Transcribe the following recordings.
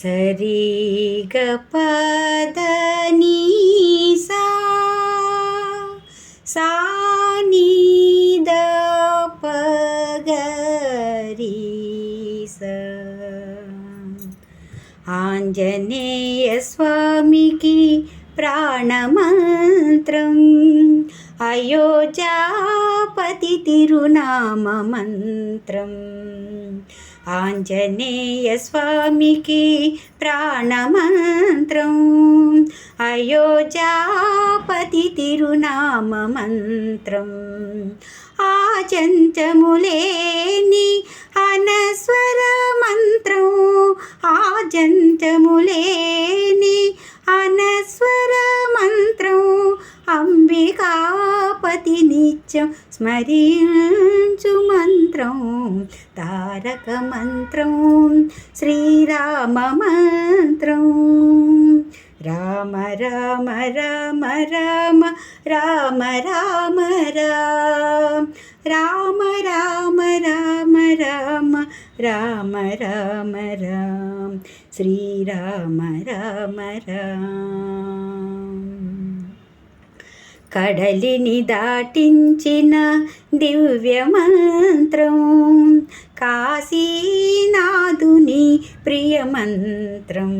సరి గ పద ని సా సా ని ద ప గ రి స. ఆంజనేయ స్వామికి ప్రాణమంత్రం అయోధ్యాపతి తిరునామ మంత్రం. ఆంజనేయ స్వామికి ప్రాణమంత్రం అయోధ్యాపతి తిరునామ మంత్రం. ఆజంతములేని అనస్వర మంత్రం ఆజంతములేని అనస్వర మంత్రం అంబికాపతి నిత్యం స్మరించు మంత్రం. తారక మంత్రం శ్రీరామ మంత్రం. రామ రామ రామ రామ రామ రామ రామ రామ రామ రామ రామ రామ రామ శ్రీరామ రామ రామ. కడలిని దాటించిన దివ్య మంత్రం కాశీనాథుని ప్రియ మంత్రం.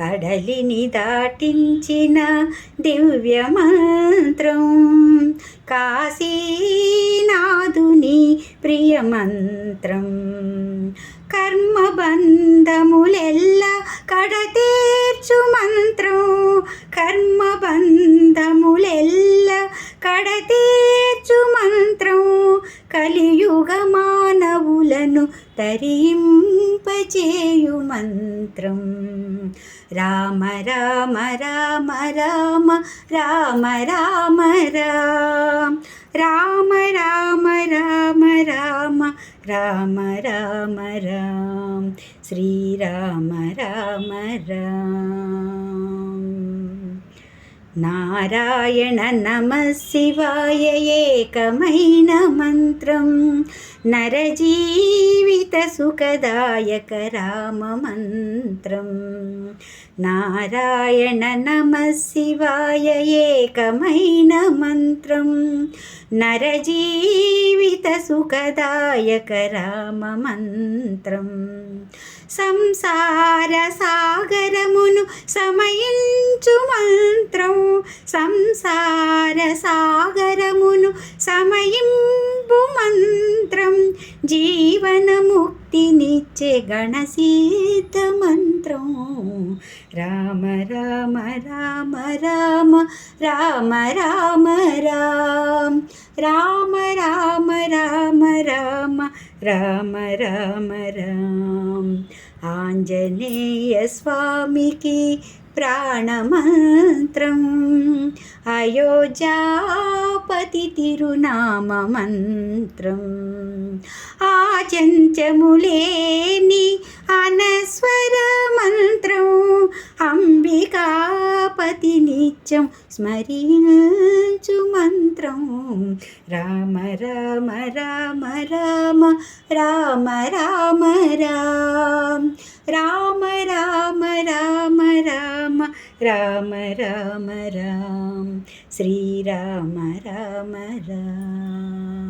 కడలిని దాటించిన దివ్య మంత్రం కాశీనాథుని ప్రియ మంత్రం. కర్మబంధములెల్ల కడతీర్చు మంత్రం కర్మబంధములెల్ల కడతీర్చు మంత్రం. కలియుగ మానవులను తరింపచేయు మంత్రం. రామ రామ రామ రామ రామ రామ రామ రామ రామ రామ రామ రామ రామ శ్రీరామ రామ రామ. నారాయణ నమః శివాయ ఏకమైన మంత్రం నరజీవిత సుఖదాయక రామ మంత్రం. నారాయణ నమః శివాయ ఏకమైన మంత్రం నరజీవిత సుఖదాయక రామ మంత్రం. సంసార సాగరమును సమయించు మంత్రం సంసార సాగరమును సమయింపు మంత్రం. జీవన ముక్తినిచ్చే గణసిద్ధ మంత్రం. రామ రామ రామ రామ రామ రామ రామ రామ రామ రామ రామ రామ రామ. ఆంజనేయ స్వామికి ప్రాణమంత్రం అయోధ్యాపతి తిరునామ మంత్రం. ఆచంచములేని అనస్వర మంత్రం అంబికాపతి నిత్యం స్మరించు మంత్రం. రామ రామ రామ రామ రామ రామ రామ రామ రామ రామ రామ రామ రామ శ్రీరామ రామ రామ.